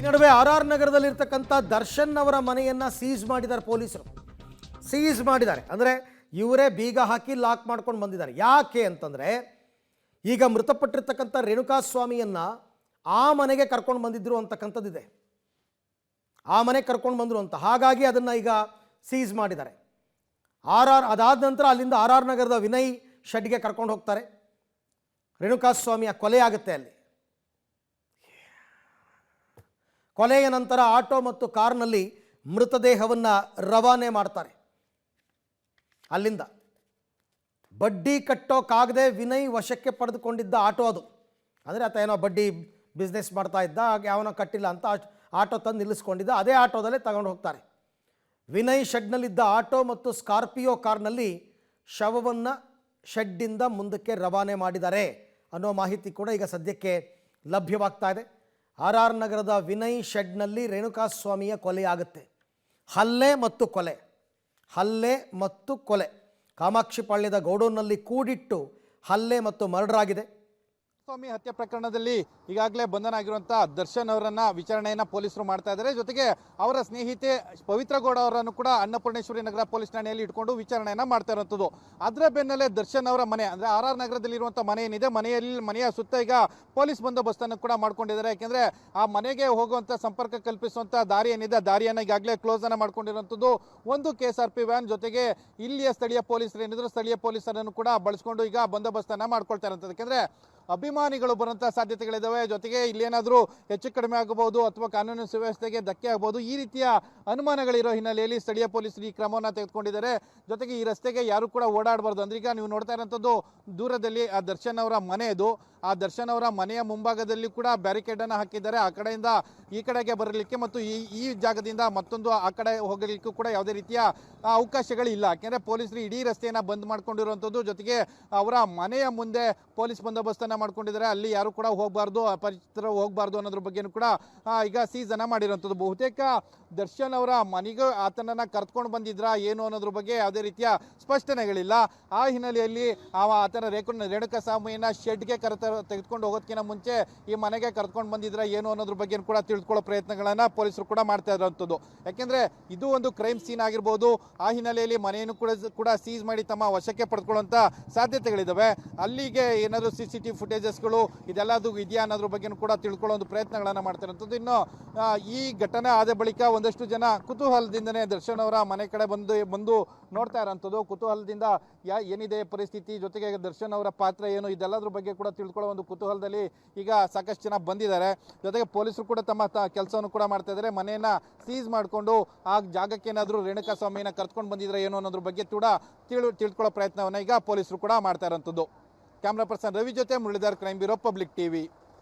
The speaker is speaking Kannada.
ನಡುವೆ ಆರ್ ನಗರದಲ್ಲಿರ್ತಕ್ಕಂಥ ದರ್ಶನ್ ಅವರ ಮನೆಯನ್ನು ಸೀಸ್ ಮಾಡಿದ್ದಾರೆ ಪೊಲೀಸರು. ಸೀಸ್ ಮಾಡಿದ್ದಾರೆ ಅಂದರೆ ಇವರೇ ಬೀಗ ಹಾಕಿ ಲಾಕ್ ಮಾಡ್ಕೊಂಡು ಬಂದಿದ್ದಾರೆ. ಯಾಕೆ ಅಂತಂದರೆ ಈಗ ಮೃತಪಟ್ಟಿರ್ತಕ್ಕಂಥ ರೇಣುಕಾಸ್ವಾಮಿಯನ್ನು ಆ ಮನೆಗೆ ಕರ್ಕೊಂಡು ಬಂದಿದ್ರು ಅಂತಕ್ಕಂಥದ್ದಿದೆ. ಆ ಮನೆಗೆ ಕರ್ಕೊಂಡು ಬಂದರು ಅಂತ, ಹಾಗಾಗಿ ಅದನ್ನು ಈಗ ಸೀಸ್ ಮಾಡಿದ್ದಾರೆ. ಅದಾದ ನಂತರ ಅಲ್ಲಿಂದ ಆರ್ ನಗರದ ವಿನಯ್ ಶೆಡ್ಗೆ ಕರ್ಕೊಂಡು ಹೋಗ್ತಾರೆ. ರೇಣುಕಾಸ್ವಾಮಿಯ ಕೊಲೆ ಆಗುತ್ತೆ ಅಲ್ಲಿ. ಕೊಲೆಯ ನಂತರ ಆಟೋ ಮತ್ತು ಕಾರ್ನಲ್ಲಿ ಮೃತದೇಹವನ್ನು ರವಾನೆ ಮಾಡ್ತಾರೆ. ಅಲ್ಲಿಂದ ಬಡ್ಡಿ ಕಟ್ಟೋಕ್ಕಾಗದೆ ವಿನಯ್ ವಶಕ್ಕೆ ಪಡೆದುಕೊಂಡಿದ್ದ ಆಟೋ ಅದು. ಅಂದರೆ ಆತ ಏನೋ ಬಡ್ಡಿ ಬಿಸ್ನೆಸ್ ಮಾಡ್ತಾ ಇದ್ದ, ಯಾವನೋ ಕಟ್ಟಿಲ್ಲ ಅಂತ ಆಟೋ ತಂದು ನಿಲ್ಲಿಸ್ಕೊಂಡಿದ್ದ. ಅದೇ ಆಟೋದಲ್ಲೇ ತಗೊಂಡು ಹೋಗ್ತಾರೆ. ವಿನಯ್ ಶೆಡ್ನಲ್ಲಿದ್ದ ಆಟೋ ಮತ್ತು ಸ್ಕಾರ್ಪಿಯೋ ಕಾರ್ನಲ್ಲಿ ಶವವನ್ನು ಶೆಡ್ಡಿಂದ ಮುಂದಕ್ಕೆ ರವಾನೆ ಮಾಡಿದ್ದಾರೆ ಅನ್ನೋ ಮಾಹಿತಿ ಕೂಡ ಈಗ ಸದ್ಯಕ್ಕೆ ಲಭ್ಯವಾಗ್ತಾ ಇದೆ. ಆರ್ ನಗರದ ವಿನಯ್ ಶೆಡ್ನಲ್ಲಿ ರೇಣುಕಾಸ್ವಾಮಿಯ ಕೊಲೆ ಆಗುತ್ತೆ. ಹಲ್ಲೆ ಮತ್ತು ಕೊಲೆ ಕಾಮಾಕ್ಷಿಪಾಳ್ಯದ ಗೌಡೂರಿನಲ್ಲಿ ಕೂಡಿಟ್ಟು ಹಲ್ಲೆ ಮತ್ತು ಮರ್ಡರ್ ಆಗಿದೆ. ಸ್ವಾಮಿ ಹತ್ಯೆ ಪ್ರಕರಣದಲ್ಲಿ ಈಗಾಗಲೇ ಬಂಧನ ಆಗಿರುವಂತಹ ದರ್ಶನ್ ಅವರನ್ನ ವಿಚಾರಣೆಯನ್ನ ಪೊಲೀಸರು ಮಾಡ್ತಾ ಇದ್ದಾರೆ. ಜೊತೆಗೆ ಅವರ ಸ್ನೇಹಿತೆ ಪವಿತ್ರ ಗೌಡ ಅವರನ್ನು ಕೂಡ ಅನ್ನಪೂರ್ಣೇಶ್ವರಿ ನಗರ ಪೊಲೀಸ್ ಠಾಣೆಯಲ್ಲಿ ಇಟ್ಕೊಂಡು ವಿಚಾರಣೆಯನ್ನ ಮಾಡ್ತಾ ಇರುವಂಥದ್ದು. ಅದರ ಬೆನ್ನಲ್ಲೇ ದರ್ಶನ್ ಅವರ ಮನೆ ಅಂದ್ರೆ ಆರ್ ನಗರದಲ್ಲಿರುವಂತಹ ಮನೆ ಏನಿದೆ, ಮನೆಯ ಸುತ್ತ ಈಗ ಪೊಲೀಸ್ ಬಂದೋಬಸ್ತನ್ನು ಕೂಡ ಮಾಡ್ಕೊಂಡಿದ್ದಾರೆ. ಯಾಕೆಂದ್ರೆ ಆ ಮನೆಗೆ ಹೋಗುವಂತ ಸಂಪರ್ಕ ಕಲ್ಪಿಸುವಂತ ದಾರಿ ಏನಿದೆ, ದಾರಿಯನ್ನ ಈಗಾಗಲೇ ಕ್ಲೋಸ್ ಅನ್ನ ಮಾಡ್ಕೊಂಡಿರುವಂಥದ್ದು. ಒಂದು KSRP ವ್ಯಾನ್ ಜೊತೆಗೆ ಇಲ್ಲಿಯ ಸ್ಥಳೀಯ ಪೊಲೀಸರು ಏನಿದ್ರು ಸ್ಥಳೀಯ ಪೊಲೀಸರನ್ನು ಕೂಡ ಬಳಸ್ಕೊಂಡು ಈಗ ಬಂದೋಬಸ್ತನ್ನ ಮಾಡ್ಕೊಳ್ತಾ ಇರುವಂಥದ್ದು. ಯಾಕೆಂದ್ರೆ ಅಭಿಮಾನಿಗಳು ಬರುವಂತಹ ಸಾಧ್ಯತೆಗಳಿದ್ದಾವೆ. ಜೊತೆಗೆ ಇಲ್ಲೇನಾದರೂ ಹೆಚ್ಚು ಕಡಿಮೆ ಆಗಬಹುದು ಅಥವಾ ಕಾನೂನು ಸುವ್ಯವಸ್ಥೆಗೆ ಧಕ್ಕೆ ಆಗಬಹುದು, ಈ ರೀತಿಯ ಅನುಮಾನಗಳಿರೋ ಹಿನ್ನೆಲೆಯಲ್ಲಿ ಸ್ಥಳೀಯ ಪೊಲೀಸರು ಈ ಕ್ರಮವನ್ನು ತೆಗೆದುಕೊಂಡಿದ್ದಾರೆ. ಜೊತೆಗೆ ಈ ರಸ್ತೆಗೆ ಯಾರು ಕೂಡ ಓಡಾಡಬಾರ್ದು ಅಂದ್ರೆ, ಈಗ ನೀವು ನೋಡ್ತಾ ಇರೋಂಥದ್ದು ದೂರದಲ್ಲಿ ಆ ದರ್ಶನ್ ಅವರ ಮನೆ ಇದು. ಆ ದರ್ಶನ್ ಅವರ ಮನೆಯ ಮುಂಭಾಗದಲ್ಲಿ ಕೂಡ ಬ್ಯಾರಿಕೇಡ್ ಅನ್ನು ಹಾಕಿದ್ದಾರೆ. ಆ ಕಡೆಯಿಂದ ಈ ಕಡೆಗೆ ಬರಲಿಕ್ಕೆ ಮತ್ತು ಈ ಜಾಗದಿಂದ ಮತ್ತೊಂದು ಆ ಕಡೆ ಹೋಗಲಿಕ್ಕೂ ಕೂಡ ಯಾವುದೇ ರೀತಿಯ ಅವಕಾಶಗಳಿಲ್ಲ. ಯಾಕೆಂದ್ರೆ ಪೊಲೀಸರು ಇಡೀ ರಸ್ತೆಯನ್ನ ಬಂದ್ ಮಾಡ್ಕೊಂಡಿರುವಂಥದ್ದು. ಜೊತೆಗೆ ಅವರ ಮನೆಯ ಮುಂದೆ ಪೊಲೀಸ್ ಬಂದೋಬಸ್ತನ್ನ ಮಾಡ್ಕೊಂಡಿದ್ದಾರೆ. ಅಲ್ಲಿ ಯಾರು ಕೂಡ ಹೋಗಬಾರ್ದು, ಅಪರಿಚಿತರು ಹೋಗಬಾರ್ದು ಅನ್ನೋದ್ರ ಬಗ್ಗೆ ಕೂಡ ಈಗ ಸೀಸ್ ಅನ್ನ ಮಾಡಿರುವಂಥದ್ದು. ಬಹುತೇಕ ದರ್ಶನ್ ಅವರ ಮನೆಗೂ ಆತನನ್ನ ಕರ್ತ್ಕೊಂಡು ಬಂದಿದ್ರ ಏನು ಅನ್ನೋದ್ರ ಬಗ್ಗೆ ಯಾವುದೇ ರೀತಿಯ ಸ್ಪಷ್ಟನೆಗಳಿಲ್ಲ. ಆ ಹಿನ್ನೆಲೆಯಲ್ಲಿ ಆತನ ರೇಣುಕಾಸ್ವಾಮಿಯನ್ನ ಶೆಡ್ಗೆ ತೆಗೆದುಕೊಂಡು ಹೋಗೋದಕ್ಕಿಂತ ಮುಂಚೆ ಈ ಮನೆಗೆ ಕರ್ತ್ಕೊಂಡು ಬಂದಿದ್ರ ಏನು ಅನ್ನೋದ್ರ ಬಗ್ಗೆ ಕೂಡ ತಿಳ್ಕೊಳ್ಳೋ ಪ್ರಯತ್ನಗಳನ್ನ ಪೊಲೀಸರು ಕೂಡ ಮಾಡ್ತಾ ಇರುವಂಥದ್ದು. ಯಾಕೆಂದ್ರೆ ಇದು ಒಂದು ಕ್ರೈಮ್ ಸೀನ್ ಆಗಿರ್ಬೋದು. ಆ ಹಿನ್ನೆಲೆಯಲ್ಲಿ ಮನೆಯನ್ನು ಕೂಡ ಸೀಸ್ ಮಾಡಿ ತಮ್ಮ ವಶಕ್ಕೆ ಪಡೆದುಕೊಳ್ಳುವಂತ ಸಾಧ್ಯತೆಗಳಿದಾವೆ. ಅಲ್ಲಿಗೆ ಏನಾದರೂ CCTV ಫುಟೇಜಸ್ಗಳು ಇದೆಲ್ಲದು ಇದೆಯಾ ಅನ್ನೋದ್ರ ಬಗ್ಗೆ ಕೂಡ ತಿಳ್ಕೊಳ್ಳೋ ಒಂದು ಪ್ರಯತ್ನಗಳನ್ನ ಮಾಡ್ತಾ ಇರುವಂಥದ್ದು. ಇನ್ನು ಈ ಘಟನೆ ಆದ ಬಳಿಕ ಒಂದಷ್ಟು ಜನ ಕುತೂಹಲದಿಂದನೇ ದರ್ಶನ್ ಅವರ ಮನೆ ಕಡೆ ಬಂದು ನೋಡ್ತಾ ಇರೋಂಥದ್ದು. ಕುತೂಹಲದಿಂದ ಏನಿದೆ ಪರಿಸ್ಥಿತಿ, ಜೊತೆಗೆ ದರ್ಶನ್ ಅವರ ಪಾತ್ರ ಏನು, ಇದೆಲ್ಲದ್ರ ಬಗ್ಗೆ ಕೂಡ ತಿಳ್ಕೊಳ್ಳೋ ಒಂದು ಕುತೂಹಲದಲ್ಲಿ ಈಗ ಸಾಕಷ್ಟು ಜನ ಬಂದಿದ್ದಾರೆ. ಜೊತೆಗೆ ಪೊಲೀಸರು ಕೂಡ ತಮ್ಮ ಕೆಲಸವನ್ನು ಕೂಡ ಮಾಡ್ತಾ ಇದ್ದಾರೆ. ಮನೆಯನ್ನ ಸೀಸ್ ಮಾಡಿಕೊಂಡು ಆ ಜಾಗಕ್ಕೆ ಏನಾದರೂ ರೇಣುಕಾಸ್ವಾಮಿಯನ್ನ ಕರ್ತ್ಕೊಂಡು ಬಂದಿದ್ರೆ ಏನು ಅನ್ನೋದ್ರ ಬಗ್ಗೆ ಕೂಡ ತಿಳ್ಕೊಳ್ಳೋ ಪ್ರಯತ್ನವನ್ನ ಈಗ ಪೊಲೀಸರು ಕೂಡ ಮಾಡ್ತಾ ಇರೋಂಥದ್ದು. ಕ್ಯಾಮ್ರಾ ಪರ್ಸನ್ ರವಿ ಜೊತೆ Muralidhar, crime bureau, public TV.